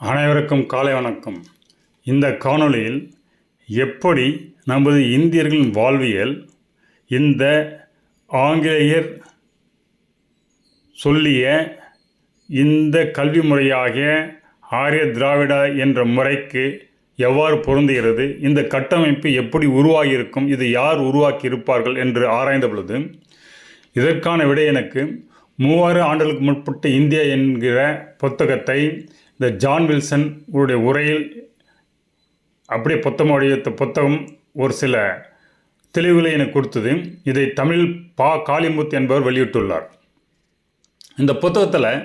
அனைவருக்கும் காலை வணக்கம். இந்த காணொளியில் எப்படி நமது இந்தியர்களின் வாழ்வியல் இந்த ஆங்கிலேயர் சொல்லிய இந்த கல்வி முறையாகிய ஆரிய திராவிட என்ற முறைக்கு எவ்வாறு பொருந்துகிறது, இந்த கட்டமைப்பு எப்படி உருவாகியிருக்கும், இது யார் உருவாக்கி இருப்பார்கள் என்று ஆராய்ந்த பொழுது இதற்கான விடை எனக்கு 3000 ஆண்டுகளுக்கு முற்பட்ட இந்தியா என்கிற புத்தகத்தை இந்த ஜான் வில்சன் உடைய உரையில் அப்படியே புத்தகம் ஒரு சில தெளிவுகளை எனக்கு கொடுத்தது. இதை தமிழில் காளிமுத்து என்பவர் வெளியிட்டுள்ளார். இந்த புத்தகத்தில்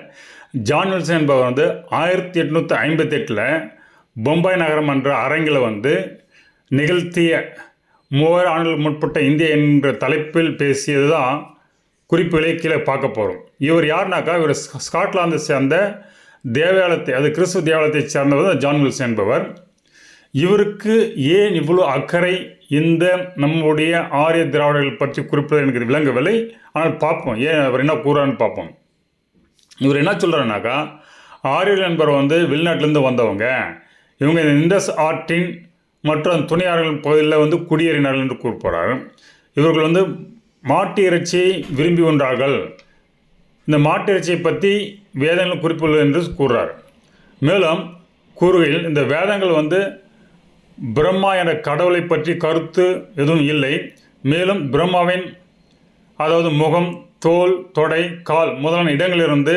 ஜான் வில்சன் என்பவர் 1858 பொம்பாய் நகரம் என்ற அரங்கில் நிகழ்த்திய 3000 ஆண்டுகளுக்கு முற்பட்ட இந்தியா என்ற தலைப்பில் பேசியது தான் குறிப்புகளை கீழே பார்க்க போகிறோம். இவர் யாருனாக்கா, இவர் ஸ்காட்லாந்தை சேர்ந்த தேவாலயத்தை, அது கிறிஸ்துவ தேவாலயத்தை சேர்ந்தவர் ஜான் வில்சன் என்பவர். இவருக்கு ஏன் இவ்வளோ அக்கறை இந்த நம்முடைய ஆரிய திராவிடர்கள் பற்றி குறிப்பிட எனக்கு விளங்கவில்லை. ஆனால் பார்ப்போம் ஏன் அவர் என்ன கூறான்னு பார்ப்போம். இவர் என்ன சொல்கிறாருனாக்கா, ஆரியர்கள் என்பவர் வெளிநாட்டிலேருந்து வந்தவங்க, இவங்க இந்த இண்டஸ் ஆற்றின் மற்றும் துணையாளர்கள் பகுதியில் குடியேறினார்கள் என்று கூறுகிறார். இவர்கள் மாட்டு இறைச்சியை விரும்பி உண்டார்கள். இந்த மாட்டு இறைச்சியை பற்றி வேதங்கள் குறிப்புள்ளது என்று கூறுறார். மேலும் கூறுகையில் இந்த வேதங்கள் பிரம்மா என்ற கடவுளை பற்றி கருத்து எதுவும் இல்லை. மேலும் பிரம்மாவின் அதாவது முகம், தோல், தொடை, கால் முதலான இடங்களிலிருந்து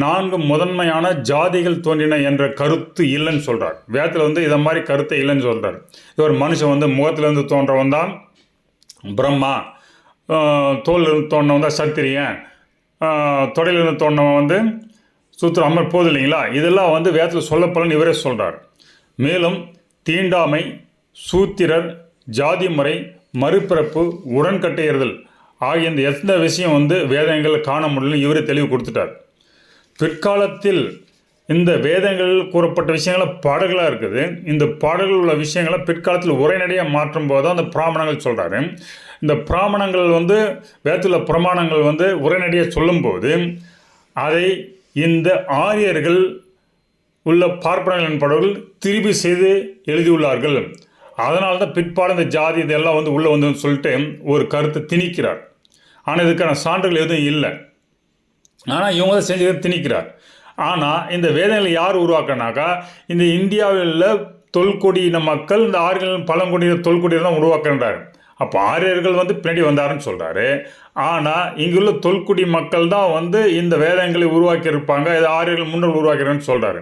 4 முதன்மையான ஜாதிகள் தோன்றின என்ற கருத்து இல்லைன்னு சொல்கிறார். வேதத்தில் இதை மாதிரி கருத்தை இல்லைன்னு சொல்கிறார். இவர் மனுஷன் முகத்திலிருந்து தோன்றவன் தான் பிரம்மா, தோலிலிருந்து தோன்றவன் தான் சத்திரியன், தொடையிலிருந்து தோன்றவன் சூத்திரம் அம்மர் போது இல்லைங்களா. இதெல்லாம் வேதத்தில் சொல்லப்பலன்னு இவரே சொல்கிறார். மேலும் தீண்டாமை, சூத்திரர், ஜாதி முறை, மறுபிறப்பு, உடன்கட்டையறுதல் ஆகிய இந்த எந்த விஷயம் வேதங்களில் காண முடியல இவரே தெளிவு கொடுத்துட்டார். பிற்காலத்தில் இந்த வேதங்களில் கூறப்பட்ட விஷயங்கள பாடல்களாக இருக்குது. இந்த பாடல்கள் உள்ள விஷயங்களை பிற்காலத்தில் உரைநடையாக மாற்றும் போது தான் அந்த பிராமணங்கள் சொல்கிறாரு. இந்த பிராமணங்கள் வேதத்தில் பிரமாணங்கள் உரைநடையாக சொல்லும்போது அதை இந்த ஆரியர்கள் உள்ள பார்ப்பனர்கள் என்பவர்கள் திருப்பி செய்து எழுதியுள்ளார்கள். அதனால தான் பிற்பாடு இந்த ஜாதி இதெல்லாம் உள்ளே சொல்லிட்டு ஒரு கருத்தை திணிக்கிறார். ஆனால் இதுக்கான சான்றுகள் எதுவும் இல்லை. ஆனால் இவங்க தான் செஞ்சதை திணிக்கிறார். ஆனால் இந்த வேதங்களை யார் உருவாக்கினாக்கா, இந்த இந்தியாவில் தொல்குடியின மக்கள், இந்த ஆரியர்கள் பழங்குடியின தொல்குடியினர் தான் உருவாக்குறாரு. அப்போ ஆரியர்கள் பின்னாடி வந்தாருன்னு சொல்கிறாரு. ஆனால் இங்குள்ள தொல்குடி மக்கள் தான் இந்த வேதங்களை உருவாக்கி இருப்பாங்க, இது ஆரியர்கள் முன்னோர்கள் உருவாக்கிறான்னு சொல்கிறாரு.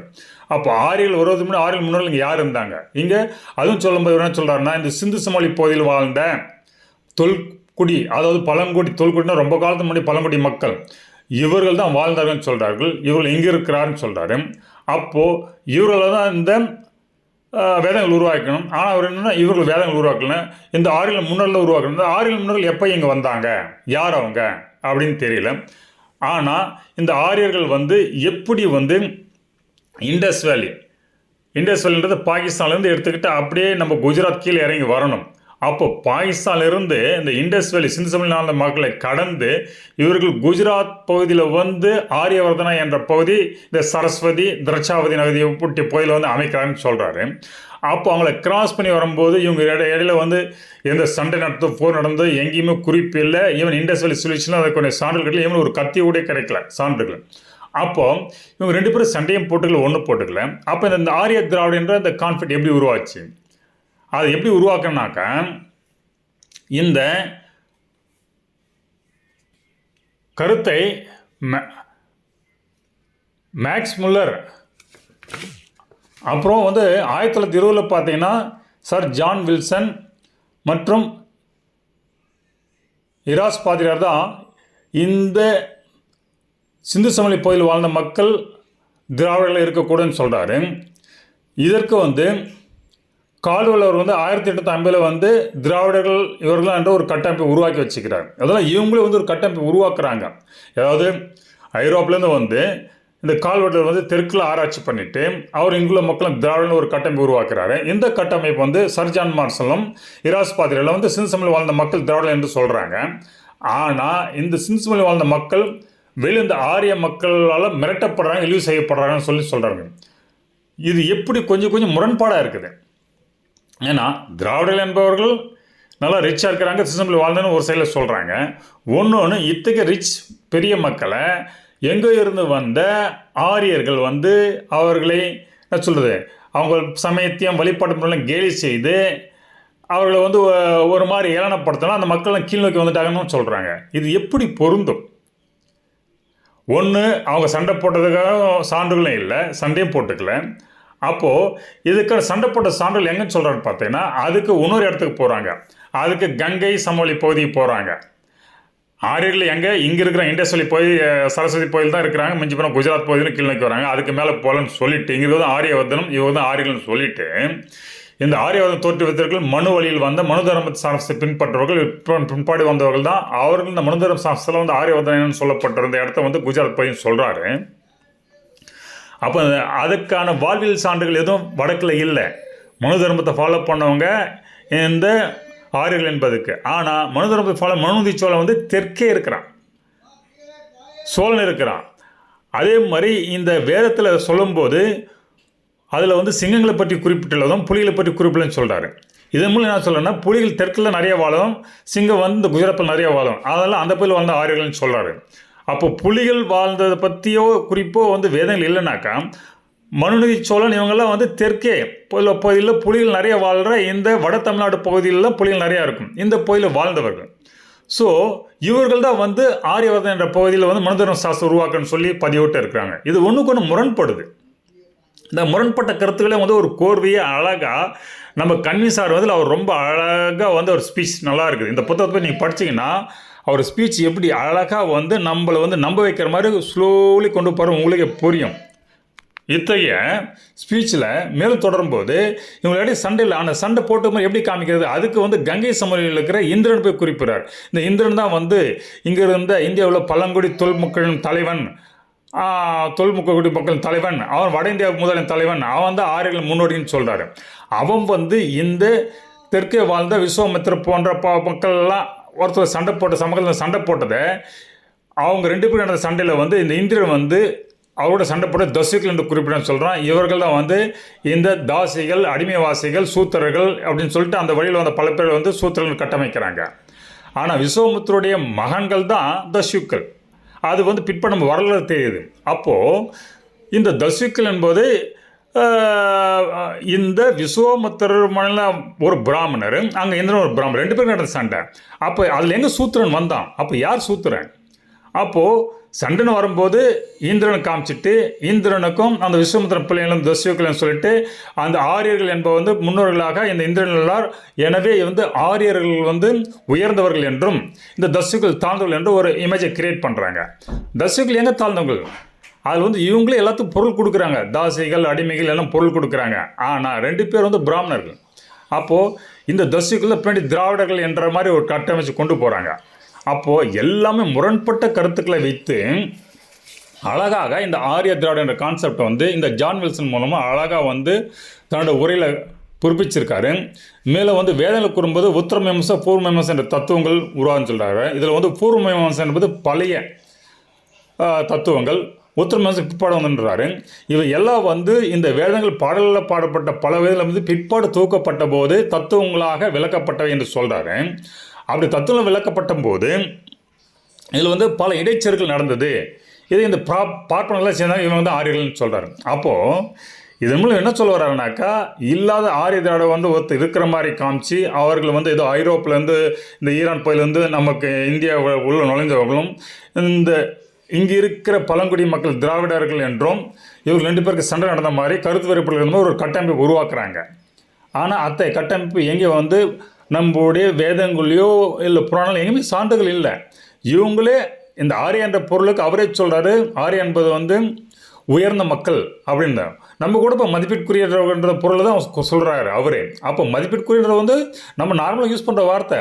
அப்போ ஆரியர்கள் வருவதுக்கு முன்னாடி ஆரியர்கள் முன்னோர்கள் இங்கே யார் இருந்தாங்க? இங்கே அதுவும் சொல்லும்போது என்ன சொல்கிறாருன்னா, இந்த சிந்து சமவெளி பகுதியில் வாழ்ந்த தொல்குடி, அதாவது பழங்குடி, தொல்குடினா ரொம்ப காலத்துக்கு முன்னாடி பழங்குடி மக்கள், இவர்கள் தான் வாழ்ந்தார்கள்னு சொல்கிறார்கள். இவர்கள் எங்கே இருக்கிறாருன்னு சொல்கிறாரு. அப்போது இவர்களை தான் இந்த வேதங்கள் உருவாக்கணும். ஆனால் அவர் என்னென்னா, இவர்கள் வேதங்கள் உருவாக்கணும், இந்த ஆரியர்கள் முன்னோர்கள் உருவாக்கணும். இந்த ஆரியர்கள் முன்னோர்கள் எப்போ இங்கே வந்தாங்க, யார் அவங்க அப்படின்னு தெரியல. ஆனால் இந்த ஆரியர்கள் எப்படி இண்டஸ் வேலின்றது பாகிஸ்தான்லேருந்து எடுத்துக்கிட்டு அப்படியே நம்ம குஜராத் கீழே இறங்கி வரணும். அப்போ பாகிஸ்தானிலிருந்து இந்த இண்டஸ் வேலி சிந்து சமவெளி மக்களை கடந்து இவர்கள் குஜராத் பகுதியில் ஆரியவர்தனா என்ற பகுதி, இந்த சரஸ்வதி, திரச்சாவதி நகதியை ஒட்டிய பகுதியில் அமைக்கிறாங்கன்னு சொல்கிறாரு. அப்போ அவங்கள கிராஸ் பண்ணி வரும்போது இவங்க இடையில எந்த சண்டை நடத்தும், போர் நடந்தது எங்கேயுமே குறிப்பு இல்லை. ஈவன் இண்டஸ் வேலி சொல்யூஷன் அதை கொஞ்சம் சான்றுகள், ஈவன் ஒரு கத்தி கூட கிடைக்கல சான்றுகள். அப்போது இவங்க 2 பேரும் சண்டையும் போட்டுக்கல, ஒன்று போட்டுக்கல. அப்போ இந்த ஆரிய திராவிடன்ற இந்த கான்ஃப்ளிக்ட் எப்படி உருவாச்சு, அது எப்படி உருவாக்குனாக்கா, இந்த கருத்தை மேக்ஸ் முல்லர், அப்புறம் 1920 பார்த்தீங்கன்னா சர் ஜான் வில்சன் மற்றும் இராஸ் பாதிரியார் தான் இந்த சிந்து சமவெளி பகுதியில் வாழ்ந்த மக்கள் திராவிடர்கள் இருக்கக்கூடாதுன்னு சொல்கிறாரு. இதற்கு கால்வெல் 1850 திராவிடர்கள் இவர்கள் என்ற ஒரு கட்டமைப்பை உருவாக்கி வச்சுக்கிறாங்க. அதெல்லாம் இவங்களே ஒரு கட்டமைப்பை உருவாக்குறாங்க. அதாவது ஐரோப்பிலேருந்து இந்த கால்வெட்டில் தெற்கில் ஆராய்ச்சி பண்ணிவிட்டு அவர் இங்குள்ள மக்களும் திராவிடர்கள் ஒரு கட்டமைப்பு உருவாக்குறாரு. இந்த கட்டமைப்பு சர் ஜான் மார்சலும் இராஸ் பாதிரியார் சிந்து சமவெளி வாழ்ந்த மக்கள் திராவிடர்கள் என்று சொல்கிறாங்க. ஆனால் இந்த சிந்து சமவெளி வாழ்ந்த மக்கள் வெளியே இந்த ஆரிய மக்களால் மிரட்டப்படுறாங்க, இழிவு செய்யப்படுறாங்கன்னு சொல்கிறாங்க. இது எப்படி கொஞ்சம் கொஞ்சம் முரண்பாடாக இருக்குது. ஏன்னா திராவிடர்கள் என்பவர்கள் நல்லா ரிச்சாக இருக்கிறாங்க, சிஸ்டமில் வாழ்ந்தன்னு ஒரு சைடில் சொல்கிறாங்க. ஒன்று இத்தகைய ரிச் பெரிய மக்களை எங்கே இருந்து வந்த ஆரியர்கள் வந்து அவர்களை என்ன சொல்கிறது, அவங்க சமயத்தையும் வழிபாட்டு முறையும் கேலி செய்து அவர்களை வந்து ஒரு மாதிரி ஏளனப்படுத்தலாம், அந்த மக்கள்லாம் கீழ் நோக்கி வந்துட்டாங்கன்னு சொல்கிறாங்க. இது எப்படி பொருந்தும்? ஒன்று அவங்க சண்டை போட்டதுக்காக சான்றுகளும் இல்லை, சண்டையும் போட்டுக்கல. அப்போது இதுக்கான சண்டை போட்ட சான்றுகள் எங்கன்னு சொல்கிறான்னு பார்த்தீங்கன்னா, அதுக்கு இன்னொரு இடத்துக்கு போகிறாங்க, அதுக்கு கங்கை சமவெளி பகுதிக்கு போகிறாங்க. ஆரியர்கள் எங்கே இங்கே இருக்கிற இண்டஸ்ட்ரியல் போய் சரஸ்வதி கோயில் தான் இருக்கிறாங்க, மிஞ்சி போனால் குஜராத் பகுதியில் கீழ் நோக்கி வராங்க. அதுக்கு மேலே போகலன்னு சொல்லிட்டு இங்கே தான் ஆரியவர்தனம், இவங்க தான் ஆரியர்கள்னு சொல்லிட்டு இந்த ஆரியவர்தம் தோற்றுவித்தவர்கள் மனு வழியில் வந்த மனு தர்ம சாஸ்திரத்தை பின்பற்றவர்கள் பின்பாடி வந்தவர்கள் தான். அவர்கள் இந்த மனு தர்ம சாஸ்திரத்தில் வந்து ஆரியவர்தனம் சொல்லப்பட்டிருந்த இடத்த வந்து குஜராத் போய் சொல்கிறாரு. அப்போ அதுக்கான வாழ்வியல் சான்றுகள் எதுவும் வடக்கில் இல்லை. மனு தர்மத்தை ஃபாலோ பண்ணவங்க இந்த ஆரியர்கள் என்பதுக்கு. ஆனால் மனு தர்மத்தை ஃபாலோ மனுநீதி சோழன் வந்து தெற்கே இருக்கிறான், சோழன் இருக்கிறான். அதே மாதிரி இந்த வேதத்தில் சொல்லும்போது அதில் வந்து சிங்கங்களை பற்றி குறிப்பிட்டுள்ளதும் புலிகளை பற்றி குறிப்பிடலன்னு சொல்கிறாரு. இதன் மூலம் என்ன சொல்கிறேன்னா, புலிகள் தெற்கில் நிறைய வாழும், சிங்கம் வந்து இந்த குஜராத்தில் நிறைய வாழும், அதெல்லாம் அந்த பகுதியில் வாழ்ந்த ஆரியர்கள்னு சொல்கிறாரு. அப்போ புலிகள் வாழ்ந்ததை பற்றியோ குறிப்போ வந்து வேதங்கள் இல்லைனாக்கா, மனுநீதி சோழன் இவங்கெல்லாம் வந்து தெற்கே பகுதியில் புலிகள் நிறைய வாழ்கிற இந்த வட தமிழ்நாடு பகுதியிலலாம் புலிகள் நிறையா இருக்கும், இந்த பகுதியில் வாழ்ந்தவர்கள். ஸோ இவர்கள் தான் வந்து ஆரியவர்தன் என்ற பகுதியில் வந்து மனுதர்ம சாஸ்திரம் உருவாக்கன்னு சொல்லி பதிவிட்டு இருக்கிறாங்க. இது ஒன்றுக்கு ஒன்று முரண்படுது. இந்த முரண்பட்ட கருத்துக்களே வந்து ஒரு கோர்வையை அழகாக நம்ம கன்வின்ஸார் வந்து அவர் ரொம்ப அழகாக வந்து ஒரு ஸ்பீச் நல்லா இருக்குது. இந்த புத்தகத்தை போய் நீங்கள் படிச்சிங்கன்னா அவர் ஸ்பீச் எப்படி அழகாக வந்து நம்மளை வந்து நம்ப வைக்கிற மாதிரி ஸ்லோலி கொண்டு போகிற உங்களுக்கு புரியும். இத்தகைய ஸ்பீச்சில் மேலும் தொடரும்போது இவங்களுடைய சண்டையில் அந்த சண்டை போட்ட மாதிரி எப்படி காமிக்கிறது, அதுக்கு வந்து கங்கை சமவெளியில் இருக்கிற இந்திரன் போய் குறிப்பிடுறார். இந்த இந்திரன் தான் வந்து இங்கே இருந்த இந்தியாவில் பழங்குடி தொல்மக்களின் தலைவன், தொல்முக்குடி மக்கள் தலைவன், அவன் வட இந்தியா முதலின் தலைவன், அவன் தான் ஆரியர்கள் முன்னோடின்னு சொல்கிறாரு. அவன் வந்து இந்த தெற்கே வாழ்ந்த விஸ்வாமித்திர போன்ற மக்கள்லாம் ஒருத்தர் சண்டை போட்ட சமூகத்தில் சண்டை போட்டதை அவங்க ரெண்டு பேரும் நடந்த சண்டையில் வந்து இந்த இந்திரன் வந்து அவரோட சண்டை போட்ட தசுக்கள் என்று குறிப்பிட சொல்கிறான். இவர்கள் தான் வந்து இந்த தாசிகள், அடிமைவாசிகள், சூத்திரர்கள் அப்படின்னு சொல்லிட்டு அந்த வழியில் வந்த பல பேர் வந்து சூத்திரர்கள் கட்டமைக்கிறாங்க. ஆனால் விஸ்வாமித்திரோடைய மகன்கள் தான் தசுக்கள். அது வந்து பிற்ப நம்ம வரலாறு தெரியுது. அப்போது இந்த தசுக்கள் என்பது இந்த விஸ்வாமித்திரர் ஒரு பிராமணர், அங்கே இந்திரன் ஒரு பிராமணர், ரெண்டு பேரும் நடந்த சண்டை. அப்போ அதில் எங்கே சூத்திரன் வந்தான்? அப்போ யார் சூத்திரன்? அப்போது சண்டைன்னு வரும்போது இந்திரனை காமிச்சிட்டு இந்திரனுக்கும் அந்த விஸ்வாமித்திரன் பிள்ளைகளும் தசுக்களும் சொல்லிட்டு அந்த ஆரியர்கள் என்பவர் வந்து முன்னோர்களாக இந்த இந்திரன், எனவே வந்து ஆரியர்கள் வந்து உயர்ந்தவர்கள் என்றும் இந்த தசுக்கள் தாழ்ந்தவர்கள் என்று ஒரு இமேஜை கிரியேட் பண்ணுறாங்க. தசுக்கள் எங்கே தாழ்ந்தவர்கள்? அதில் வந்து இவங்களே எல்லாத்துக்கும் பொருள் கொடுக்குறாங்க, தாசிகள் அடிமைகள் எல்லாம் பொருள் கொடுக்குறாங்க. ஆனால் ரெண்டு பேர் வந்து பிராமணர்கள். அப்போது இந்த தசுக்கள் பின்னாடி திராவிடர்கள் என்ற மாதிரி ஒரு கட்டமைச்சு கொண்டு போகிறாங்க. அப்போது எல்லாமே முரண்பட்ட கருத்துக்களை வைத்து அழகாக இந்த ஆரிய திராவிட என்ற கான்செப்டை வந்து இந்த ஜான் வில்சன் மூலமாக அழகாக வந்து தன்னோட உரையில் குறிப்பிச்சிருக்காரு. மேலே வந்து வேதங்கள் கூறும்போது உத்தர மீமாம்சா பூர்வ மீமாம்சா என்ற தத்துவங்கள் உருவாகுன்னு சொல்கிறாரு. இதில் வந்து பூர்வ மீமாம்சா என்பது பழைய தத்துவங்கள், உத்தர மீமாம்சா பிற்பாடு வந்துன்றாரு. இவை எல்லாம் வந்து இந்த வேதங்கள் பாடலில் பாடப்பட்ட பல வேதங்கள் வந்து பிற்பாடு தூக்கப்பட்ட போது தத்துவங்களாக விளக்கப்பட்டவை என்று சொல்கிறாரு. அப்படி தத்துவம் விளக்கப்பட்ட போது இதில் வந்து பல இடைச்செருக்கள் நடந்தது. இது இந்த பார்ப்பனர்களாக சேர்ந்தாங்க, இவங்க வந்து ஆரியர்கள்னு சொல்கிறாரு. அப்போது இதன் மூலம் என்ன சொல்ல வர்றாருனாக்கா, இல்லாத ஆரிய திராவிட வந்து ஒருத்தர் இருக்கிற மாதிரி காமிச்சு அவர்கள் வந்து ஏதோ ஐரோப்பிலேருந்து இந்த ஈரான் பகுதியிலேருந்து நமக்கு இந்தியா உள்ள நுழைந்தவர்களும் இந்த இங்கே இருக்கிற பழங்குடி மக்கள் திராவிடர்கள் என்றும் இவர்கள் ரெண்டு பேருக்கு சண்டை நடந்த மாதிரி கருத்து வேறுபாடுகள் இருந்த மாதிரி ஒரு கட்டமைப்பு உருவாக்குறாங்க. ஆனால் அத்தை கட்டமைப்பு எங்கே வந்து நம்மளுடைய வேதங்களையோ இல்லை புராணங்கள் எங்கேயுமே சான்றுகள் இல்லை. இவங்களே இந்த ஆரிய என்ற பொருளுக்கு அவரே சொல்கிறாரு, ஆரிய என்பது வந்து உயர்ந்த மக்கள் அப்படின்னு. நம்ம கூட இப்போ மதிப்பீட்டுக்குரியன்ற பொருளை தான் சொல்கிறாரு அவரே. அப்போ மதிப்பீட்டுக்குரியன்ற வந்து நம்ம நார்மலாக யூஸ் பண்ணுற வார்த்தை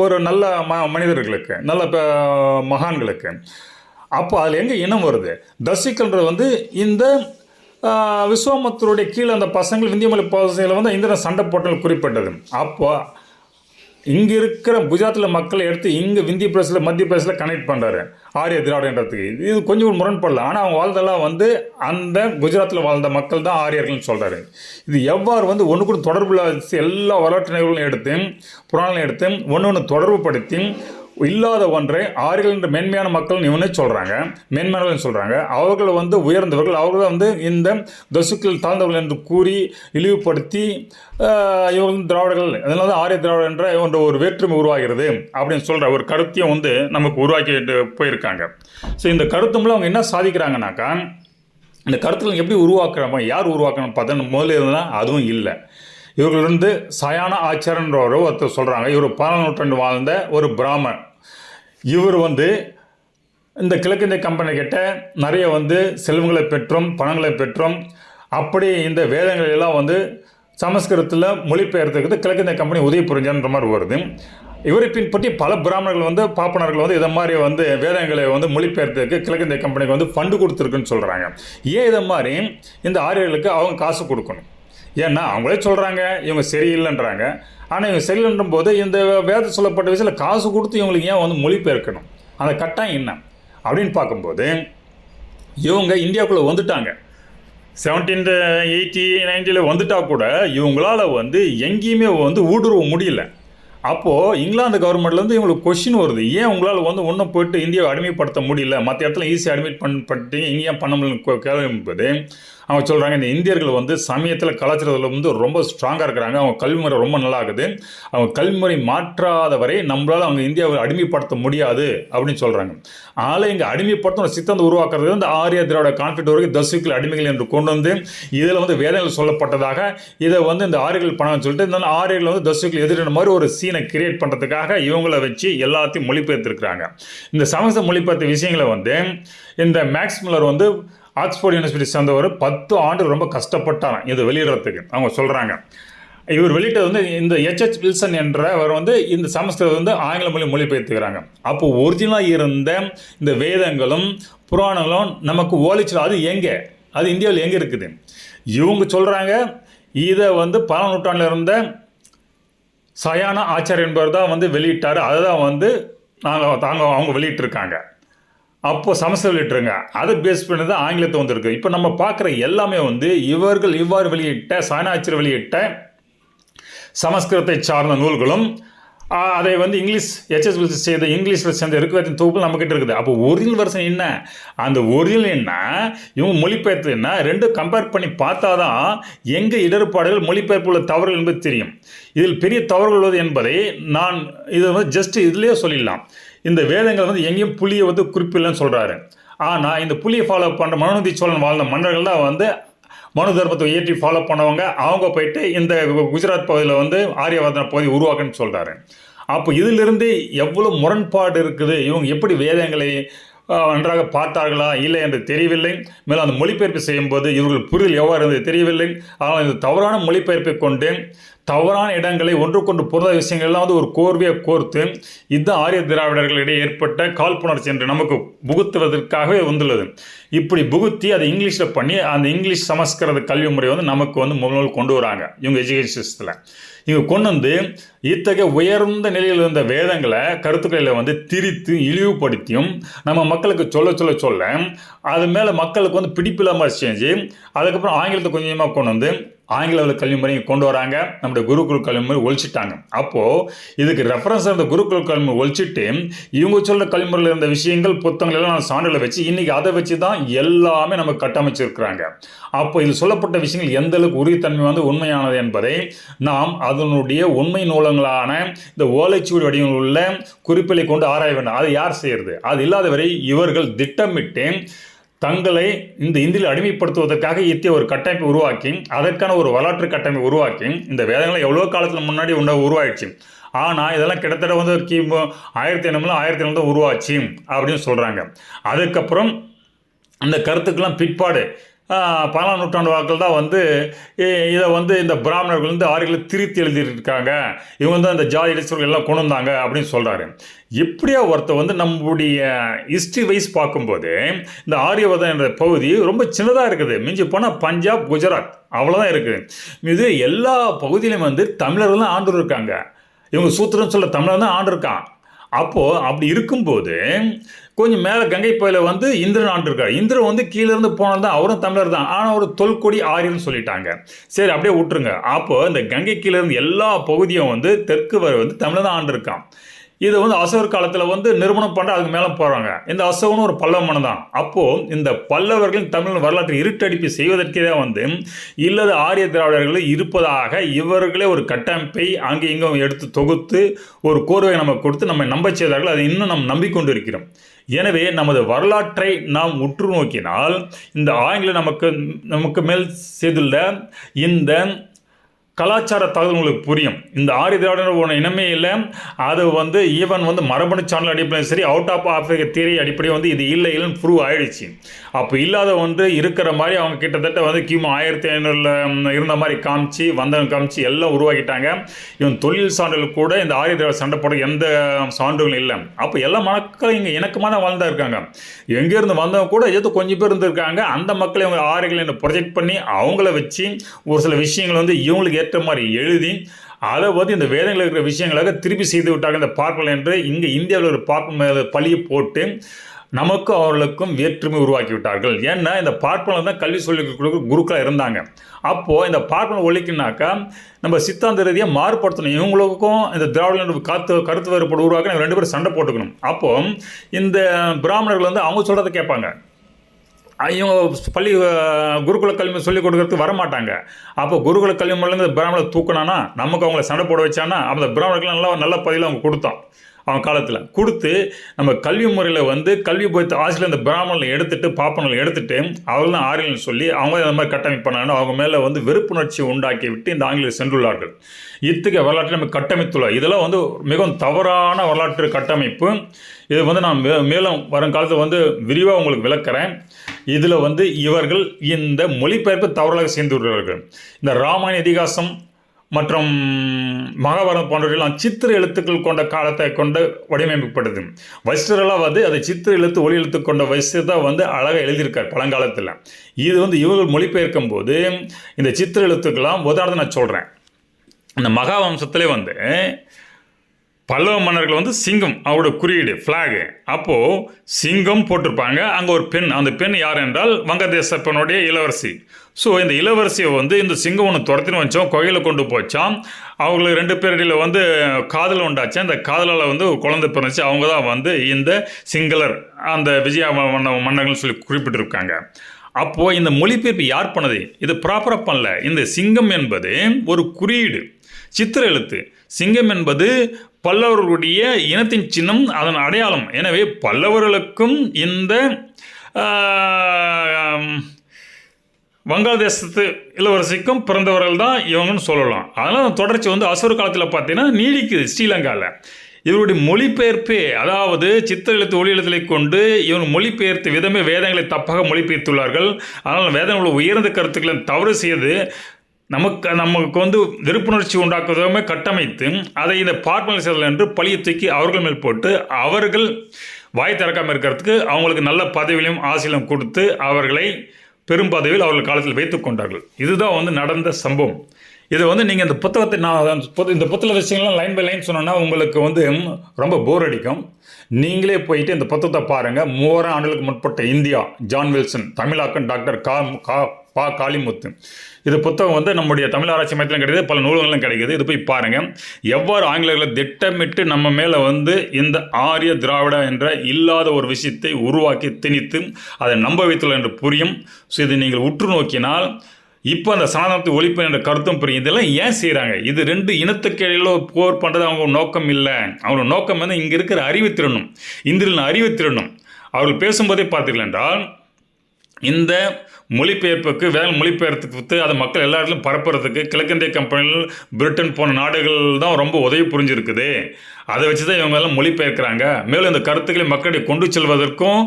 ஒரு நல்ல மனிதர்களுக்கு, நல்ல மகான்களுக்கு. அப்போ அதில் எங்கே இனம் வருது? தசிக்கல்ன்றது வந்து இந்த விஸ்வாமித்திரருடைய கீழே அந்த பசங்கள் விந்தியமலை பகுதியில் வந்து இந்திரன் சண்டை போட்டல் குறிப்பிட்டது. அப்போ இங்கே இருக்கிற குஜராத்தில் மக்களை எடுத்து இங்கே விந்திய பிரதேசத்தில் மத்திய பிரதேசத்தில் கனெக்ட் பண்ணுறாரு. ஆரிய திராவிடன்றதுக்கு இது கொஞ்சம் ஒரு முரண்படல. ஆனால் அவங்க வாழ்ந்தெல்லாம் வந்து அந்த குஜராத்தில் வாழ்ந்த மக்கள் தான் ஆரியர்கள்னு சொல்கிறாரு. இது எவ்வாறு வந்து ஒன்று கூட தொடர்புல எல்லா வரலாற்று நிகழ்வுகளையும் எடுத்து புராணங்களையும் எடுத்து ஒன்று தொடர்பு படுத்தி இல்லாத ஒன்றை ஆரியர்கள் என்ற மென்மையான மக்கள் இவனே சொல்கிறாங்க, மென்மையானவர்கள் சொல்கிறாங்க. அவர்கள் வந்து உயர்ந்தவர்கள், அவர்கள் வந்து இந்த தசுக்கள் தாழ்ந்தவர்கள் என்று கூறி இழிவுபடுத்தி இவர்கள் திராவிடர்கள், அதனால தான் ஆரிய திராவிடர் என்ற என்ற ஒரு வேற்றுமை உருவாகிறது அப்படின்னு சொல்கிற ஒரு கருத்தையும் வந்து நமக்கு உருவாக்கிட்டு போயிருக்காங்க. ஸோ இந்த கருத்தும்ல அவங்க என்ன சாதிக்கிறாங்கனாக்கா, இந்த கருத்துக்கள் எப்படி உருவாக்குறாங்க, யார் உருவாக்கணும்னு பார்த்தா முதல்ல இருந்தால் அதுவும் இல்லை. இவர்கள் வந்து சயான ஆச்சாரன்ற ஒருத்தர் சொல்கிறாங்க. இவர் 14ஆம் நூற்றாண்டு வாழ்ந்த ஒரு பிராமணர். இவர் வந்து இந்த கிழக்கிந்திய கம்பெனி கிட்ட நிறைய வந்து செல்வங்களை பெற்றும் பணங்களை பெற்றும் அப்படி இந்த வேதங்கள் எல்லாம் வந்து சமஸ்கிருதத்தில் மொழிபெயர்த்துக்கு கிழக்கிந்திய கம்பெனி உதவி புரிஞ்சான்ற மாதிரி வருது. இவரை பின்பற்றி பல பிராமணர்கள் வந்து பாப்பனர்கள் வந்து இதை மாதிரி வந்து வேதங்களை வந்து மொழிபெயர்த்துக்கு கிழக்கிந்திய கம்பெனிக்கு வந்து ஃபண்டு கொடுத்துருக்குன்னு சொல்கிறாங்க. ஏன் இதை மாதிரி இந்த ஆரியர்களுக்கு அவங்க காசு கொடுக்கணும்? ஏன்னா அவங்களே சொல்கிறாங்க இவங்க சரியில்லைன்றாங்க. ஆனால் இவங்க சரியில்லைன்ற போது இந்த வேத சொல்லப்பட்ட விஷயத்தில் காசு கொடுத்து இவங்களுக்கு ஏன் வந்து மொழிபெயர்க்கணும்? அந்த கட்டாயம் என்ன அப்படின்னு பார்க்கும்போது, இவங்க இந்தியாவுக்குள்ளே வந்துட்டாங்க. 1780, 90 வந்துட்டா கூட இவங்களால் வந்து எங்கேயுமே வந்து ஊடுருவ முடியல. அப்போது இங்கிலாந்து கவர்மெண்ட்லேருந்து இவங்களுக்கு கொஷின் வருது, ஏன் உங்களால் வந்து ஒன்றும் போய்ட்டு இந்தியாவை அடிமைப்படுத்த முடியல, மற்ற இடத்துல ஈஸியாக அடிமைட் பண்ணிட்டு இங்கே ஏன் பண்ண முடியல கேள்விப்பது. அவங்க சொல்கிறாங்க இந்த இந்தியர்கள் வந்து சமயத்தில் கலாச்சாரத்தில் வந்து ரொம்ப ஸ்ட்ராங்காக இருக்கிறாங்க, அவங்க கல்வி முறை ரொம்ப நல்லா இருக்குது, அவங்க கல்வி முறை மாற்றாத வரை நம்மளால் அவங்க இந்தியாவை அடிமைப்படுத்த முடியாது அப்படின்னு சொல்கிறாங்க. அதனால் இங்கே அடிமைப்படுத்த ஒரு சித்தத்தை உருவாக்குறது இந்த ஆரிய திராவிட கான்ஃபிளிக்ட் வரைக்கும் தசுக்கள் அடிமைகள் என்று கொண்டு வந்து இதில் வந்து வேதங்கள் சொல்லப்பட்டதாக இதை வந்து இந்த ஆரியர்கள் பணம்னு சொல்லிட்டு இந்த ஆரியர்கள் வந்து தசுக்கள் எதிரின மாதிரி ஒரு சீனை கிரியேட் பண்ணுறதுக்காக இவங்களை வச்சு எல்லாத்தையும் மொழிபெயர்த்திருக்கிறாங்க. இந்த சமஸ்கிருத மொழிபெயர்த்த விஷயங்களை வந்து இந்த மேக்ஸ் மில்லர் வந்து ஆக்ஸ்போர்ட் யூனிவர்சிட்டி சேர்ந்தவர் 10 ஆண்டு ரொம்ப கஷ்டப்பட்டாராம் இது வெளியிடறதுக்கு. அவங்க சொல்கிறாங்க இவர் வெளியிட்டது வந்து இந்த H.H. வில்சன் என்றவர் வந்து இந்த சமஸ்கிருதம் வந்து ஆங்கில மொழி மொழிபெயர்த்துக்கிறாங்க. அப்போ ஒரிஜினலாக இருந்த இந்த வேதங்களும் புராணங்களும் நமக்கு ஓலைச்சு, அது எங்கே, அது இந்தியாவில் எங்கே இருக்குது? இவங்க சொல்கிறாங்க இதை வந்து 14ஆம் நூற்றாண்டில் இருந்த சயான ஆச்சாரியர் என்பவர் தான் வந்து வெளியிட்டார், அதை தான் வந்து அவங்க வெளியிட்டிருக்காங்க. அப்போது சமஸ்கிருதம் வெளியிட்டுருங்க, அதை பேஸ் பண்ணி தான் ஆங்கிலத்தை வந்திருக்கு. இப்போ நம்ம பார்க்குற எல்லாமே வந்து இவர்கள் இவ்வாறு வெளியிட்ட சயனாச்சாரியர் வெளியிட்ட சமஸ்கிருதத்தை சார்ந்த நூல்களும் அதை வந்து இங்கிலீஷ் H.H. வில்சன் செய்த இங்கிலீஷில் சேர்ந்த ரிக்வேதத்தின் தொகுப்பு நம்மக்கிட்ட இருக்குது. அப்போ ஒரிஜினல் வெர்ஷன் என்ன, அந்த ஒரிஜினல் என்ன, இவங்க மொழிபெயர்த்து என்ன, ரெண்டும் கம்பேர் பண்ணி பார்த்தா தான் எங்கே இடர்பாடுகள் மொழிபெயர்ப்புள்ள தவறுகள் என்பது தெரியும். இதில் பெரிய தவறுகள் உள்ளது என்பதை நான் இதை வந்து ஜஸ்ட் இதுலேயே சொல்லிடலாம். இந்த வேதங்கள் வந்து எங்கேயும் புலியை வந்து குறிப்பிடலன்னு சொல்கிறாரு. ஆனால் இந்த புலியை ஃபாலோ பண்ணுற மனுநீதி சோழன் வாழ்ந்த மன்னர்கள் தான் வந்து மனு தர்மத்தை ஏற்றி ஃபாலோ பண்ணவங்க. அவங்க போயிட்டு இந்த குஜராத் பகுதியில் வந்து ஆரியவர்தன பகுதி உருவாக்குன்னு சொல்கிறாரு. அப்போ இதிலிருந்து எவ்வளோ முரண்பாடு இருக்குது, இவங்க எப்படி வேதங்களை நன்றாக பார்த்தார்களா இல்லை என்று தெரியவில்லை. மேலும் அந்த மொழிபெயர்ப்பு செய்யும்போது இவர்கள் புரிதல் எவ்வாறு இருந்தது தெரியவில்லை. ஆனால் இந்த தவறான மொழிபெயர்ப்பை கொண்டு தவறான இடங்களை ஒன்றுக்கொண்டு பொருளாதார விஷயங்கள்லாம் வந்து ஒரு கோர்வையை கோர்த்து இதுதான் ஆரிய திராவிடர்களிடையே ஏற்பட்ட காழ்ப்புணர்ச்சி என்று நமக்கு புகுத்துவதற்காகவே வந்துள்ளது. இப்படி புகுத்தி அதை இங்கிலீஷில் பண்ணி அந்த இங்கிலீஷ் சமஸ்கிருத கல்வி முறை வந்து நமக்கு வந்து முதல் கொண்டு வராங்க இவங்க எஜுகேஷன் சிஸ்டத்தில். இவங்க கொண்டு வந்து இத்தகைய உயர்ந்த நிலையில் இருந்த வேதங்களை கருத்துக்களில் வந்து திரித்து இழிவுபடுத்தியும் நம்ம மக்களுக்கு சொல்ல அது மேலே மக்களுக்கு வந்து பிடிப்பில்லாமல் செஞ்சு அதுக்கப்புறம் ஆங்கிலத்தை கொஞ்சமாக கொண்டு வந்து ஆங்கில கல்வி முறையை கொண்டு வராங்க. நம்முடைய குருகுல கல்வி முறை ஒழிச்சிட்டாங்க. அப்போது இதுக்கு ரெஃபரன்ஸ் இருந்த குருகுல கல்வி முறை ஒழிச்சிட்டு இவங்க சொல்கிற கல்விமுறையில் இருந்த விஷயங்கள் புத்தகங்கள் எல்லாம் சான்றிதழை வச்சு இன்றைக்கி அதை வச்சு தான் எல்லாமே நம்ம கட்டமைச்சிருக்கிறாங்க. அப்போ இது சொல்லப்பட்ட விஷயங்கள் எந்த அளவுக்கு உறுதித்தன்மை வந்து உண்மையானது என்பதை நாம் அதனுடைய உண்மை நூலங்களான இந்த ஓலைச்சுவடி வடிவங்கள் உள்ள குறிப்புகளை கொண்டு ஆராய வேண்டும். அதை யார் செய்கிறது? அது இல்லாத வரை இவர்கள் திட்டமிட்டு தங்களை இந்த இந்தியில் அடிமைப்படுத்துவதற்காக இத்திய ஒரு கட்டமைப்பை உருவாக்கி அதற்கான ஒரு வரலாற்று கட்டமைப்பை உருவாக்கி இந்த வேதங்களை எவ்வளோ காலத்தில் முன்னாடி உருவாயிடுச்சு. ஆனால் இதெல்லாம் கிட்டத்தட்ட வந்து கிமு 1500 தான் உருவாச்சு அப்படின்னு சொல்கிறாங்க. அதுக்கப்புறம் அந்த கருத்துக்கெல்லாம் பிற்பாடு 14ஆம் நூற்றாண்டு வாக்கில் தான் வந்து இதை வந்து இந்த பிராமணர்கள் வந்து ஆரியர்களை திருத்தி எழுதியிருக்காங்க, இவங்க தான் இந்த ஜாதி இடைச்சொல்கள் எல்லாம் கொண்டு வந்தாங்க அப்படின்னு சொல்கிறாரு. எப்படியா ஒருத்தர் வந்து நம்முடைய ஹிஸ்ட்ரி வைஸ் பார்க்கும்போது இந்த ஆரியவர்தம் என்ற பகுதி ரொம்ப சின்னதாக இருக்குது. மிஞ்சி போனால் பஞ்சாப், குஜராத் அவ்வளோதான் இருக்குது. இது எல்லா பகுதியிலையும் வந்து தமிழர்கள் தான் ஆண்டு இருக்காங்க. இவங்க சூத்திரன்னு சொல்ல தமிழர் தான் ஆண்டு இருக்கான். அப்போது அப்படி இருக்கும்போது கொஞ்சம் மேலே கங்கை பகுதியில் வந்து இந்திரன் ஆண்டிருக்கார். இந்திரன் வந்து கீழே இருந்து போனது தான், அவரும் தமிழர் தான், ஆனால் ஒரு தொல்கொடி ஆரியன்னு சொல்லிட்டாங்க. சரி, அப்படியே விட்டுருங்க. அப்போ இந்த கங்கை கீழே இருந்து எல்லா பகுதியும் வந்து தெற்கு வரை வந்து தமிழ் தான் ஆண்டிருக்கான். இது வந்து அசோகர் காலத்தில் வந்து நிறுவனம் பண்ணுற அதுக்கு மேலே போகிறாங்க. இந்த அசோகனும் ஒரு பல்லவ மன்னன் தான். அப்போது இந்த பல்லவர்களின் தமிழ் வரலாற்றை இருட்டடிப்பு செய்வதற்கே தான் வந்து இல்லது ஆரிய திராவிடர்கள் இருப்பதாக இவர்களே ஒரு கட்டமைப்பை அங்கே இங்கே எடுத்து தொகுத்து ஒரு கோர்வை நமக்கு கொடுத்து நம்ம நம்ப செய்தார்கள். அதை இன்னும் நாம் நம்பிக்கொண்டு இருக்கிறோம். எனவே நமது வரலாற்றை நாம் உற்று நோக்கினால் இந்த ஆங்கில நமக்கு மேல் செய்துள்ள இந்த கலாச்சார தகவல் உங்களுக்கு புரியும். இந்த ஆரிய திராவிடர் ஒன்று இனமே இல்லை. அது வந்து ஈவன் வந்து மரபணு சான்றிதழ் அடிப்படையில் சரி, அவுட் ஆஃப் ஆஃப்ரிக்கா தியரி அடிப்படையில் வந்து இது இல்லைன்னு ப்ரூவ் ஆயிடுச்சு. அப்போ இல்லாத ஒன்று இருக்கிற மாதிரி அவங்க கிட்டத்தட்ட வந்து கிமு 1500 இருந்த மாதிரி காமிச்சு எல்லாம் உருவாக்கிட்டாங்க. இவன் தொழில் சான்றிதழ் கூட இந்த ஆரிய திராவிட சண்டை போட எந்த சான்றுகளும் இல்லை. அப்போ எல்லா மக்களும் இங்கே இணக்கமாக தான் வாழ்ந்தா இருக்காங்க. எங்கேருந்து வந்தவங்க கூட ஏதோ கொஞ்சம் பேர் இருந்திருக்காங்க. அந்த மக்களை இவங்க ஆரியர்கள் ப்ரொஜெக்ட் பண்ணி அவங்கள வச்சு ஒரு சில விஷயங்கள் வந்து இவங்களுக்கு ஏற்ற மாதிரி எழுதி அதை வந்து இந்த வேதங்களில் இருக்கிற விஷயங்களாக திருப்பி செய்து விட்டாங்க இந்த பார்ப்பன் என்று இங்கே இந்தியாவில் ஒரு பார்ப்பன் மேலே பழியை போட்டு நமக்கும் அவர்களுக்கும் வேற்றுமை உருவாக்கி விட்டார்கள். ஏன்னா இந்த பார்ப்பனில் தான் கல்வி சொல்லிக் கொடுக்க குருக்களாக இருந்தாங்க. அப்போது இந்த பார்ப்பனை ஒழிக்குனாக்கா நம்ம சித்தாந்த ரீதியாக மாறுபடுத்தணும். இவங்களுக்கும் இந்த திராவிட கருத்து வேறுபாடு உருவாக்க ரெண்டு பேரும் சண்டை போட்டுக்கணும். அப்போது இந்த பிராமணர்கள் வந்து அவங்க சொல்கிறத கேட்பாங்க. இவங்க குருகுல கல்வி சொல்லிக் கொடுக்கறதுக்கு வரமாட்டாங்க. அப்போ குருகுல கல்வி முறையிலேருந்து பிராமணரை தூக்கினானா நமக்கு அவங்கள சண்டை போட வச்சானா அந்த பிராமணர்கள் நல்ல பதிவில் அவங்க கொடுத்தோம். அவங்க காலத்தில் கொடுத்து நம்ம கல்வி முறையில் வந்து கல்வி போய்த்து ஆசிரியர் இந்த பிராமணர்களை எடுத்துகிட்டு பாப்பனர்களை எடுத்துகிட்டு அவங்க தான் ஆரியல்னு சொல்லி அவங்க அந்த மாதிரி கட்டமைப்பு பண்ணாங்கன்னா அவங்க மேலே வந்து வெறுப்புணர்ச்சி உண்டாக்கி விட்டு இந்த ஆங்கிலேயர் சென்றுள்ளார்கள். இத்தகைய வரலாற்றை நம்ம கட்டமைத்துள்ளார். இதெல்லாம் வந்து மிகவும் தவறான வரலாற்று கட்டமைப்பு. இது வந்து நான் மேலும் வருங்காலத்தில் வந்து விரிவாக உங்களுக்கு விளக்குறேன். இதில் வந்து இவர்கள் இந்த மொழிபெயர்ப்பு தவறாக செய்துள்ளார்கள். இந்த ராமாயண இதிகாசம் மற்றும் மகாபாரதம் போன்றவர்களெல்லாம் சித்திர எழுத்துக்கள் கொண்ட காலத்தை கொண்டு வடிவமைக்கப்பட்டது. வசிஷ்டரெல்லாம் வந்து அதை சித்திர எழுத்து ஒளி எழுத்து கொண்ட வசிஷ்டர் தான் வந்து அழகாக எழுதியிருக்கார் பழங்காலத்தில். இது வந்து இவர்கள் மொழிபெயர்க்கும் போது இந்த சித்திர எழுத்துக்கெல்லாம் உதாரணம் நான் சொல்கிறேன். இந்த மகாவம்சத்திலே வந்து பல்லவ மன்னர்கள் வந்து சிங்கம் அவரோட குறியீடு ஃப்ளாகு. அப்போது சிங்கம் போட்டிருப்பாங்க. அங்கே ஒரு பெண், அந்த பெண் யார் என்றால் வங்கதேச பெண்ணுடைய இளவரசி. ஸோ இந்த இளவரசியை வந்து இந்த சிங்கம் ஒன்று துரத்தின்னு வச்சோம், கொகையில் கொண்டு போச்சான். அவங்களுக்கு 2 பேரிடையில் வந்து காதல் உண்டாச்சு. அந்த காதலால் வந்து ஒரு குழந்தை பிறந்துச்சு. அவங்க தான் வந்து இந்த சிங்களர் அந்த விஜயா மன்னர்கள் சொல்லி குறிப்பிட்டிருக்காங்க. அப்போது இந்த மொழிபெயர்ப்பு யார் பண்ணது? இது ப்ராப்பராக பண்ணல. இந்த சிங்கம் என்பது ஒரு குறியீடு, சித்திர எழுத்து. சிங்கம் என்பது பல்லவர்களுடைய இனத்தின் சின்னம், அதன் அடையாளம். எனவே பல்லவர்களுக்கும் இந்த வங்காளதேசத்து இளவரசிக்கும் பிறந்தவர்கள் தான் இவங்கன்னு சொல்லலாம். அதனால் தொடர்ச்சி வந்து அசோகர் காலத்தில் பார்த்தீங்கன்னா நீடிக்குது ஸ்ரீலங்காவில். இவருடைய மொழிபெயர்ப்பே, அதாவது சித்திர எழுத்து ஒளி எழுத்தலை கொண்டு இவங்க மொழிபெயர்த்த விதமே வேதங்களை தப்பாக மொழிபெயர்த்துள்ளார்கள். அதனால் வேதங்களை உயர்ந்த கருத்துக்களை தவறு செய்து நமக்கு வந்து வெறுப்புணர்ச்சி உண்டாக்குவதுமே கட்டமைத்து அதை இந்த பார்ப்பனர்கள் என்று பழியை தூக்கி அவர்கள் மேல் போட்டு அவர்கள் வாய் திறக்காமல் இருக்கிறதுக்கு அவங்களுக்கு நல்ல பதவியிலும் ஆசையிலும் கொடுத்து அவர்களை பெரும் பதவியில் அவர்கள் காலத்தில் வைத்து கொண்டார்கள். இதுதான் வந்து நடந்த சம்பவம். இதை வந்து நீங்கள் இந்த புத்தகத்தை இந்த புத்தக விஷயங்கள்லாம் லைன் பை லைன் சொன்னோன்னா உங்களுக்கு வந்து ரொம்ப போர் அடிக்கும். நீங்களே போயிட்டு இந்த புத்தகத்தை பாருங்கள். 3000 ஆண்டுகளுக்கு முற்பட்ட இந்தியா, ஜான் வில்சன், தமிழாக்கன் டாக்டர் பா காளிமுத்து. இது புத்தகம் வந்து நம்முடைய தமிழ் ஆராய்ச்சி மையத்திலும் கிடைக்குது, பல நூல்களும் கிடைக்குது. இது போய் பாருங்கள். எவ்வாறு ஆங்கிலேயர்களை திட்டமிட்டு நம்ம மேலே வந்து இந்த ஆரிய திராவிட என்ற இல்லாத ஒரு விஷயத்தை உருவாக்கி திணித்து அதை நம்ப வைத்துள்ள என்று புரியும். ஸோ இதை நீங்கள் உற்று நோக்கினால் இப்போ அந்த சனாதனத்தை ஒழிப்பு என்ற கருத்தும் புரியும். இதெல்லாம் ஏன் செய்கிறாங்க? இது 2 இனத்துக்கு இடையில போர் பண்ணுறது அவங்க நோக்கம் இல்லை. அவங்களோட நோக்கம் வந்து இங்கே இருக்கிற அறிவுத்திறனும் இந்திரின் அறிவுத்திறனும். அவர்கள் பேசும்போதே பார்த்தீர்கள் என்றால் இந்த மொழிபெயர்ப்புக்கு வேலை மொழிபெயர்த்துக்கு அதை மக்கள் எல்லா இடத்துலையும் பரப்புறதுக்கு கிழக்கிந்திய கம்பெனிகள், பிரிட்டன் போன நாடுகள் தான் ரொம்ப உதவி புரிஞ்சிருக்குது. அதை வச்சு தான் இவங்க எல்லாம் மொழிபெயர்க்கிறாங்க. மேலும் இந்த கருத்துக்களை மக்களிடையே கொண்டு செல்வதற்கும்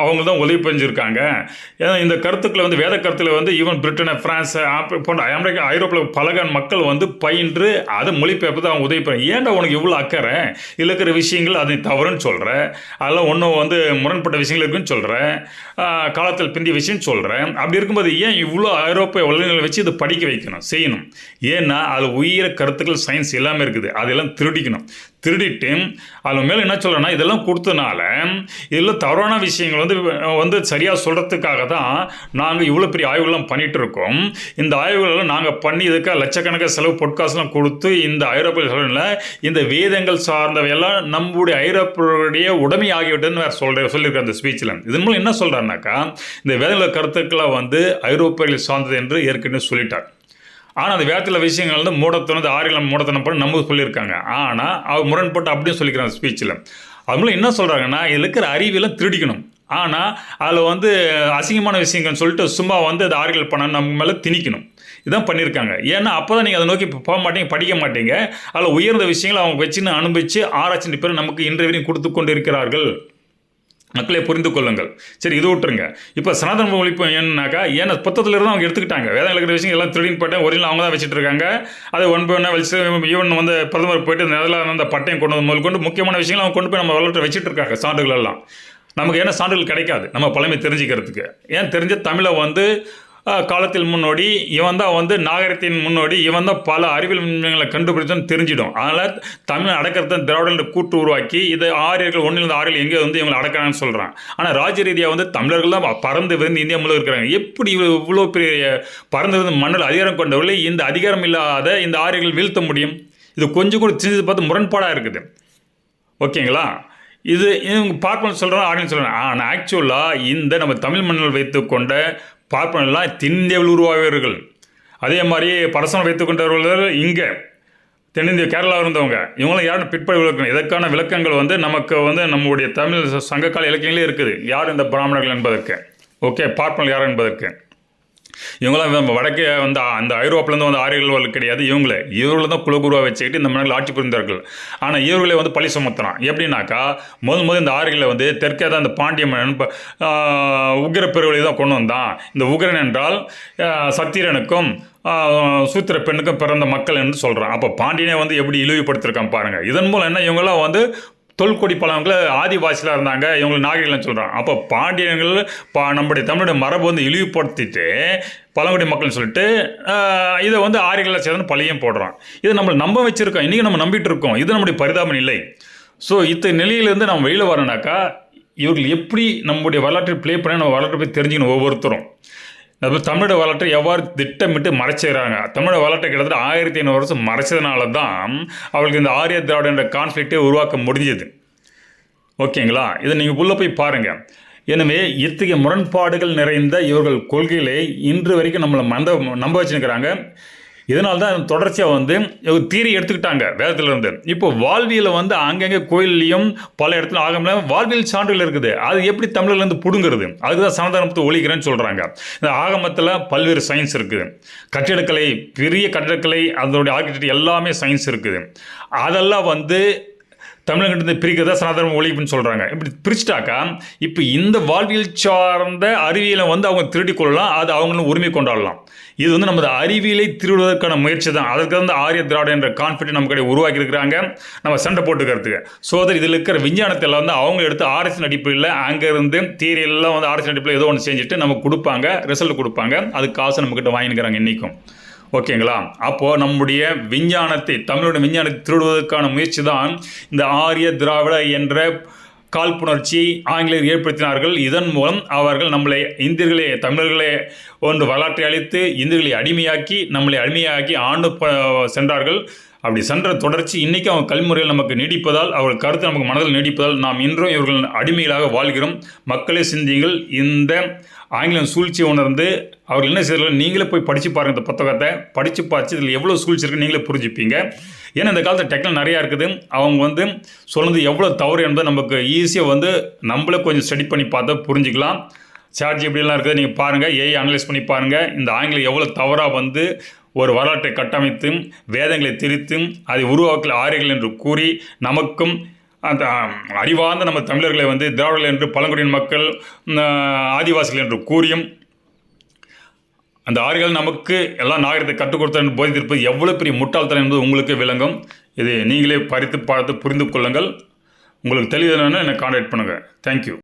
அவங்க தான் உதவி புரிஞ்சிருக்காங்க. ஏன்னா இந்த கருத்துக்களை வந்து வேத கருத்தில் வந்து ஈவன் பிரிட்டனை, பிரான்ஸ் போன்ற அமெரிக்கா, ஐரோப்பில் பல மக்கள் வந்து பயின்று அதை மொழிபெயர்ப்பு தான் அவங்க உதவி பண்ணுறாங்க. ஏன்டா உனக்கு இவ்வளோ அக்கறை? இதில் இருக்கிற விஷயங்கள் அதை தவறுன்னு சொல்கிறேன், அதெல்லாம் ஒன்றும் வந்து முரண்பட்ட விஷயங்கள் இருக்குன்னு சொல்கிறேன், காலத்தில் பிந்திய விஷயம் சொல்கிறேன். அப்படி இருக்கும்போது ஏன் இவ்வளோ ஐரோப்பிய வல்லுநர்களை வச்சு இதை படிக்க வைக்கணும், செய்யணும்? ஏன்னா அது உயிர கருத்துக்கள், சயின்ஸ் எல்லாமே இருக்குது. அதெல்லாம் திருடிக்கணும். திருடிட்டு அதில் மேலே என்ன சொல்கிறேன்னா இதெல்லாம் கொடுத்தனால இதில் தவறான விஷயங்கள் வந்து சரியாக சொல்கிறதுக்காக தான் நாங்கள் இவ்வளோ பெரிய ஆய்வுகள்லாம் பண்ணிகிட்டு இருக்கோம். இந்த ஆய்வுகளெல்லாம் நாங்கள் பண்ணி இதுக்காக லட்சக்கணக்கான செலவு பொட்காஸ்ட்லாம் கொடுத்து இந்த ஐரோப்பிய இந்த வேதங்கள் சார்ந்தவையெல்லாம் நம்முடைய ஐரோப்பியருடைய உடைமை ஆகிவிட்டதுன்னு வேறு சொல்லியிருக்க அந்த ஸ்பீச்சில். இதன் மூலம் என்ன சொல்கிறாருனாக்கா இந்த வேதங்கள கருத்துக்களை வந்து ஐரோப்பியர்கள் சார்ந்தது என்று ஏற்கனவே சொல்லிட்டார். ஆனால் அந்த வேதத்தில் விஷயங்கள் வந்து மூடத்தனது ஆரியெல்லாம் மூடத்தனம் பண்ணி நம்ம சொல்லியிருக்காங்க. ஆனால் அவர் முரண்பட்டு அப்படியே சொல்லிக்கிறாங்க ஸ்பீச்சில். அது மூலம் என்ன சொல்கிறாங்கன்னா இதில் இருக்கிற அறிவியெல்லாம் திருடிக்கணும். ஆனால் அதில் வந்து அசிங்கமான விஷயங்கள்னு சொல்லிட்டு சும்மா வந்து அது ஆரியல் பண்ண நம்ம மேலே திணிக்கணும். இதான் பண்ணியிருக்காங்க. ஏன்னா அப்போ தான் நீங்கள் அதை நோக்கி போக மாட்டீங்க, படிக்க மாட்டீங்க. அதில் உயர்ந்த விஷயங்களை அவங்க வச்சுன்னு அனுபவித்து ஆராய்ச்சி பேர் நமக்கு இன்றைய கொடுத்து கொண்டு இருக்கிறார்கள். மக்களை புரிந்து கொள்ளுங்கள். சரி, இது விட்டுருங்க. இப்போ சனாதன ஒழிப்பு என்னன்னாக்கா ஏன்னா புத்தகத்தில் இருந்து அவங்க எடுத்துக்கிட்டாங்க. வேதங்கள் இருக்கிற விஷயம் எல்லாம் திருடின்னு போட்டேன் ஒரிஜினல் அவங்க தான் வச்சுட்டு இருக்காங்க. அதை ஒன்று வச்சு ஈவன் வந்து பிரதமர் போயிட்டு நெதர்லாந்து அந்த பட்டையும் கொண்டு வந்து முதல் கொண்டு முக்கியமான விஷயங்கள் அவங்க கொண்டு போய் நம்ம வரலாற்றை வச்சுட்டு இருக்காங்க. சான்றுகள் எல்லாம் நமக்கு ஏன்னா சான்றுகள் கிடைக்காது நம்ம பழமை தெரிஞ்சுக்கிறதுக்கு. ஏன் தெரிஞ்ச தமிழை வந்து காலத்தில் முன்னோடி இவன் தான் வந்து நாகரிகத்தின் முன்னோடி இவன் தான் பல அறிவியல் விஞ்ஞானங்களை கண்டுபிடிச்சோன்னு தெரிஞ்சிடும். அதனால் தமிழ் அடக்கிறத திராவிட கூட்டு உருவாக்கி இதை ஆரியர்கள் ஒன்றிலிருந்து ஆரியர்கள் எங்கே வந்து இவங்களை அடக்கிறாங்கன்னு சொல்கிறான். ஆனால் ராஜ்ய ரீதியாக வந்து தமிழர்கள் தான் பறந்து விருந்து இந்தியா முழுவதும் இருக்கிறாங்க. எப்படி இவ்வளோ பெரிய பறந்து விருந்து மண்ணில் அதிகாரம் கொண்டவர்களை இந்த அதிகாரம் இல்லாத இந்த ஆரியர்கள் வீழ்த்த முடியும்? இது கொஞ்சம் கூட சின்னது பார்த்து முரண்பாடாக இருக்குது. ஓகேங்களா? இது இவங்க பார்க்கணும்னு சொல்கிறோம் ஆரியன்னு சொல்கிறேன். ஆனால் ஆக்சுவலாக இந்த நம்ம தமிழ் மண்ணில் வைத்து கொண்ட பார்ப்பனெல்லாம் தென்னிந்தியாவில் உருவாகியவர்கள். அதே மாதிரி பரசனம் வைத்து கொண்டவர்கள் இங்கே தென்னிந்திய கேரளாவில் இருந்தவங்க. இவங்களும் யாரும் பிற்படி விளக்கணும். இதற்கான விளக்கங்கள் வந்து நமக்கு வந்து நம்முடைய தமிழ் சங்ககால இலக்கியங்களே இருக்குது. யார் இந்த பிராமணர்கள் என்பதற்கு, ஓகே, பார்ப்பனர்கள் யார் என்பதற்கு. இவங்களாம் வடக்கே வந்து அந்த ஐரோப்பிலேருந்து வந்து ஆரியர்கள் கிடையாது. இவர்களை தான் குலகுருவாக வச்சுக்கிட்டு இந்த மண்ணில் ஆட்சி புரிந்தார்கள். ஆனால் இவர்களே வந்து பழி சுமத்துறான். எப்படின்னாக்கா முதல் இந்த ஆரியர்களை வந்து தெற்கே தான் இந்த பாண்டிய மன்னன் உக்கிர பெருவழி தான் கொண்டு வந்தான். இந்த உக்கிரன் என்றால் சத்திரனுக்கும் சூத்திர பெண்ணுக்கும் பிறந்த மக்கள் என்று சொல்கிறான். அப்போ பாண்டியனே வந்து எப்படி இழிவுபடுத்திருக்கான் பாருங்கள். இதன் மூலம் என்ன இவங்களாம் வந்து தொல்குடி பழங்களை ஆதிவாசிகளாக இருந்தாங்க, இவங்களுக்கு நாகரிகம்னு சொல்கிறாங்க. அப்போ பாண்டியர்கள் நம்முடைய தமிழுடைய மரபு வந்து இழிவுபடுத்திட்டு பழங்குடி மக்கள்னு சொல்லிட்டு இதை வந்து ஆரியர்களை சேர்ந்து பழியும் போடுறான். இதை நம்ம நம்ப வச்சுருக்கோம், இன்றைக்கி நம்ம நம்பிட்டு இருக்கோம். இது நம்முடைய பரிதாப நிலை. ஸோ இந்த நிலையிலேருந்து நம்ம வெளியில் வரணுனாக்கா இவர்கள் எப்படி நம்முடைய வரலாற்றை ப்ளே பண்ணி நம்ம வரலாற்றை போய் தெரிஞ்சுக்கணும். ஒவ்வொருத்தரும் தமிழோட வரலாற்றை எவ்வாறு திட்டமிட்டு மறைச்சிக்கிறாங்க. தமிழோட வரலாற்றை கிட்டத்தட்ட 1500 வருஷம் மறைச்சதுனால தான் அவளுக்கு இந்த ஆரிய திராவிட என்ற கான்ஃப்ளிக்டை உருவாக்க முடிஞ்சது. ஓகேங்களா? இதை நீங்கள் உள்ளே போய் பாருங்கள். எனவே இத்தகைய முரண்பாடுகள் நிறைந்த இவர்கள் கொள்கைகளை இன்று வரைக்கும் நம்மளை நம்ப வச்சுருக்கிறாங்க. இதனால தான் தொடர்ச்சியாக வந்து தீரி எடுத்துக்கிட்டாங்க வேதத்திலிருந்து. இப்போ வாழ்வியலை வந்து அங்கங்கே கோயில்லையும் பல இடத்துல ஆகமில்ல வாழ்வியல் சான்றுகள் இருக்குது. அது எப்படி தமிழ்லேருந்து பிடுங்கிறது? அதுதான் சனாதனத்தை ஒழிக்கிறேன்னு சொல்கிறாங்க. இந்த ஆகமத்தில் பல்வேறு சயின்ஸ் இருக்குது. கட்டிடக்கலை, பெரிய கட்டிடக்கலை, அதோடைய ஆர்கிடெக்ட் எல்லாமே சயின்ஸ் இருக்குது. அதெல்லாம் வந்து தமிழகத்தை பிரிக்கிறதா சனாதனம் ஒழிப்புன்னு சொல்கிறாங்க. இப்படி பிரிச்சுட்டாக்கா இப்போ இந்த வாழ்வியல் சார்ந்த அறிவியலை வந்து அவங்க திருடி கொள்ளலாம், அது அவங்களும் உரிமை கொண்டாடலாம். இது வந்து நமது அறிவியலை திருடுவதற்கான முயற்சி தான். அதற்கு வந்து ஆரிய திராவிட என்ற கான்ஃபிடென்ட் நம்ம கடை உருவாக்கி இருக்கிறாங்க, நம்ம சண்டை போட்டுக்கிறதுக்கு. ஸோ அதில் இதில் இருக்கிற விஞ்ஞானத்தில் வந்து அவங்க எடுத்து ஆராய்ச்சி அடிப்படையில் அங்கேருந்து தியரியெல்லாம் வந்து ஆராய்ச்சி அடிப்படையில் ஏதோ ஒன்று செஞ்சுட்டு நமக்கு கொடுப்பாங்க, ரிசல்ட் கொடுப்பாங்க. அதுக்கு காசு நம்மக்கிட்ட வாங்கிக்கிறாங்க இன்றைக்கும். ஓகேங்களா? அப்போது நம்முடைய விஞ்ஞானத்தை, தமிழோட விஞ்ஞானத்தை திருடுவதற்கான முயற்சி தான் இந்த ஆரிய திராவிட என்ற காழ்ப்புணர்ச்சியை ஆங்கிலேயர் ஏற்படுத்தினார்கள். இதன் மூலம் அவர்கள் நம்மளை இந்தியர்களே, தமிழர்களே ஒன்று வரலாற்றை அளித்து இந்தியர்களை அடிமையாக்கி ஆண்டு சென்றார்கள். அப்படி சென்ற தொடர்ச்சி இன்றைக்கி அவங்க கல்முறையில் நமக்கு நீடிப்பதால், அவர்கள் கருத்து நமக்கு மனதில் நீடிப்பதால் நாம் இன்றும் இவர்கள் அடிமைகளாக வாழ்கிறோம். மக்களே சிந்தியுங்கள். இந்த ஆங்கிலம் சூழ்ச்சியை உணர்ந்து அவர்கள் என்ன செய்யறாங்க, நீங்களே போய் படித்து பாருங்கள். இந்த புத்தகத்தை படித்து பார்த்து இதில் எவ்வளோ சூழ்ச்சி இருக்குன்னு நீங்களே புரிஞ்சுப்பீங்க. ஏன்னா இந்த காலத்தில் டெக்னாலஜி நிறையா இருக்குது. அவங்க வந்து சொன்னது எவ்வளோ தவறு என்பதை நமக்கு ஈஸியாக வந்து நம்மளே கொஞ்சம் ஸ்டடி பண்ணி பார்த்தா புரிஞ்சுக்கலாம். சார்ஜ் எப்படிலாம் இருக்குது நீங்கள் பாருங்கள், ஏஐ அனலைஸ் பண்ணி பாருங்கள். இந்த ஆங்கிலம் எவ்வளோ தவறாக வந்து ஒரு வரலாற்றை கட்டமைத்தும் வேதங்களை திரித்தும் அதை உருவாக்கல் ஆரியர்கள் என்று கூறி நமக்கும் அந்த அறிவார்ந்த நம்ம தமிழர்களை வந்து திராவிடர்கள் என்று, பழங்குடியின மக்கள், ஆதிவாசிகள் என்று கூறியும் அந்த ஆரியர்கள் நமக்கு எல்லாம் நாகரிகத்தை கற்றுக் கொடுத்த போதித்திருப்பது எவ்வளோ பெரிய முட்டாள்தனம் என்பது உங்களுக்கு விளங்கும். இது நீங்களே பார்த்து புரிந்து கொள்ளுங்கள். உங்களுக்கு தெளிவான என்னை கான்டாக்ட் பண்ணுங்கள். தேங்க்யூ.